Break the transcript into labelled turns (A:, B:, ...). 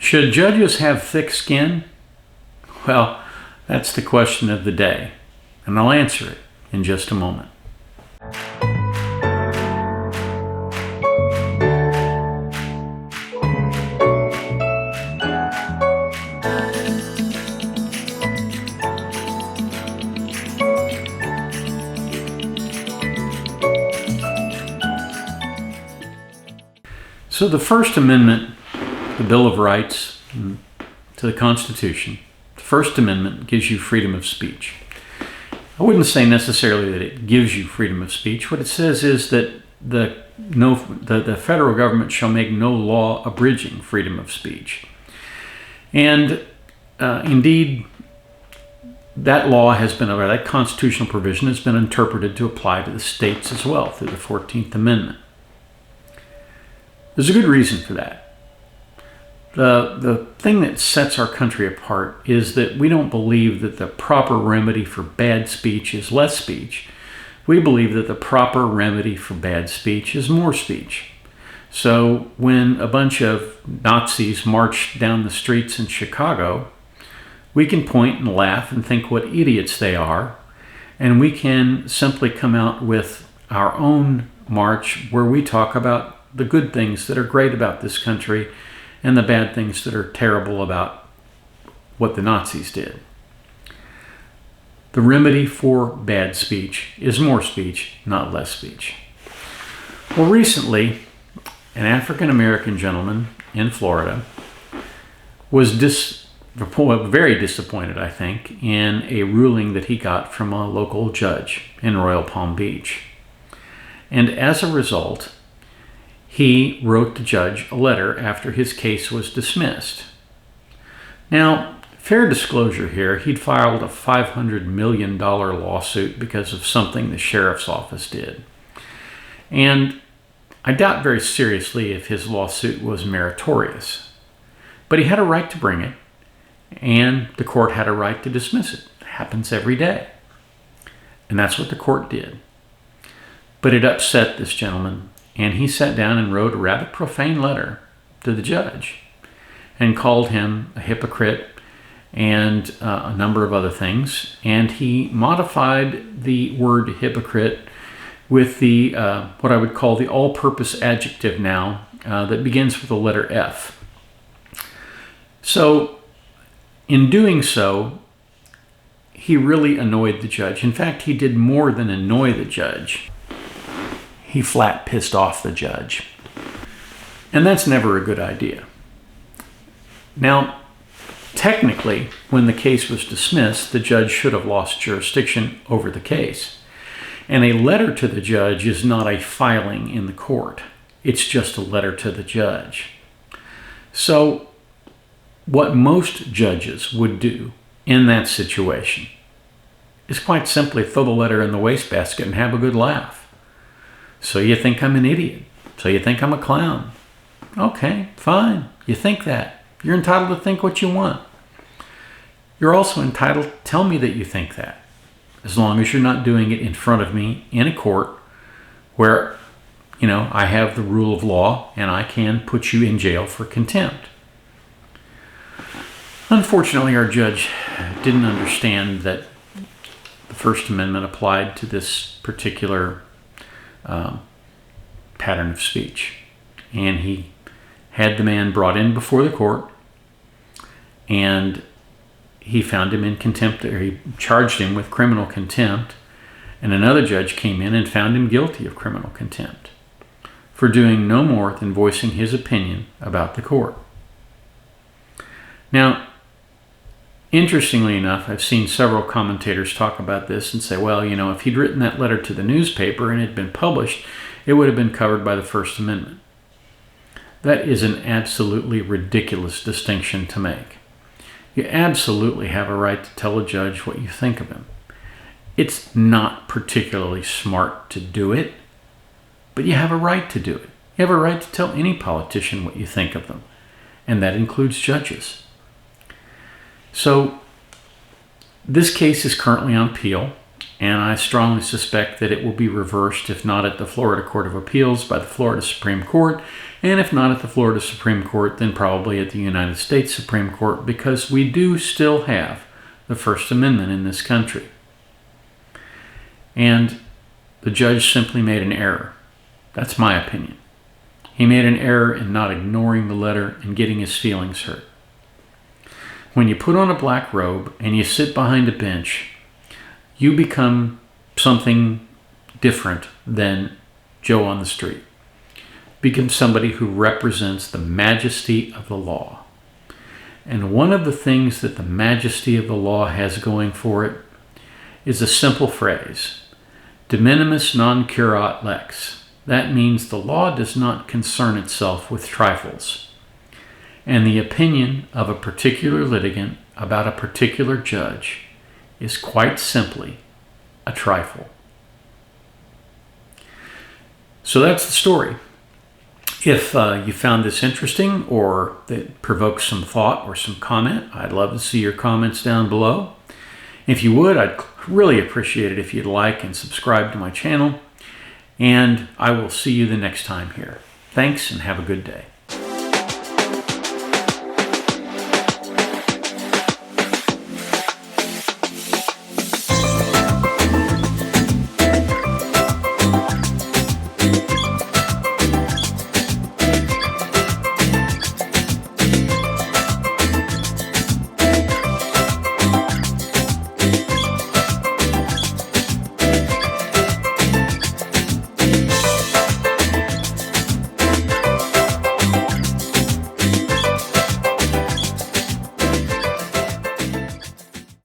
A: Should judges have thick skin? Well, that's the question of the day, and I'll answer it in just a moment. So the First Amendment, the Bill of Rights to the Constitution, the First Amendment gives you freedom of speech. I wouldn't say necessarily that it gives you freedom of speech. What it says is that the federal government shall make no law abridging freedom of speech. And indeed, that constitutional provision has been interpreted to apply to the states as well through the 14th Amendment. There's a good reason for that. The thing that sets our country apart is that we don't believe that the proper remedy for bad speech is less speech. We believe that the proper remedy for bad speech is more speech. So when a bunch of Nazis marched down the streets in Chicago, we can point and laugh and think what idiots they are, and we can simply come out with our own march where we talk about the good things that are great about this country and the bad things that are terrible about what the Nazis did. The remedy for bad speech is more speech, not less speech. Well, recently, an African-American gentleman in Florida was very disappointed, I think, in a ruling that he got from a local judge in Royal Palm Beach. And as a result, he wrote the judge a letter after his case was dismissed. Now, fair disclosure here, he'd filed a $500 million lawsuit because of something the sheriff's office did. And I doubt very seriously if his lawsuit was meritorious. But he had a right to bring it, and the court had a right to dismiss it. It happens every day. And that's what the court did. But it upset this gentleman, and he sat down and wrote a rather profane letter to the judge and called him a hypocrite and a number of other things. And he modified the word hypocrite with the what I would call the all-purpose adjective now that begins with the letter F. So in doing so, he really annoyed the judge. In fact, he did more than annoy the judge. He flat pissed off the judge. And that's never a good idea. Now, technically, when the case was dismissed, the judge should have lost jurisdiction over the case. And a letter to the judge is not a filing in the court. It's just a letter to the judge. So, what most judges would do in that situation is quite simply throw the letter in the wastebasket and have a good laugh. So you think I'm an idiot. So you think I'm a clown. Okay, fine. You think that. You're entitled to think what you want. You're also entitled to tell me that you think that, as long as you're not doing it in front of me in a court where, I have the rule of law and I can put you in jail for contempt. Unfortunately, our judge didn't understand that the First Amendment applied to this particular pattern of speech. And he had the man brought in before the court, and he found him in contempt, or he charged him with criminal contempt, and another judge came in and found him guilty of criminal contempt for doing no more than voicing his opinion about the court. Now, interestingly enough, I've seen several commentators talk about this and say, well, if he'd written that letter to the newspaper and it had been published, it would have been covered by the First Amendment. That is an absolutely ridiculous distinction to make. You absolutely have a right to tell a judge what you think of him. It's not particularly smart to do it, but you have a right to do it. You have a right to tell any politician what you think of them, and that includes judges. So this case is currently on appeal, and I strongly suspect that it will be reversed, if not at the Florida Court of Appeals, by the Florida Supreme Court, and if not at the Florida Supreme Court, then probably at the United States Supreme Court, because we do still have the First Amendment in this country. And the judge simply made an error. That's my opinion. He made an error in not ignoring the letter and getting his feelings hurt. When you put on a black robe and you sit behind a bench, you become something different than Joe on the street. Become somebody who represents the majesty of the law. And one of the things that the majesty of the law has going for it is a simple phrase: de minimis non curat lex. That means the law does not concern itself with trifles. And the opinion of a particular litigant about a particular judge is quite simply a trifle. So that's the story. If you found this interesting or that provokes some thought or some comment, I'd love to see your comments down below. If you would, I'd really appreciate it if you'd like and subscribe to my channel. And I will see you the next time here. Thanks and have a good day.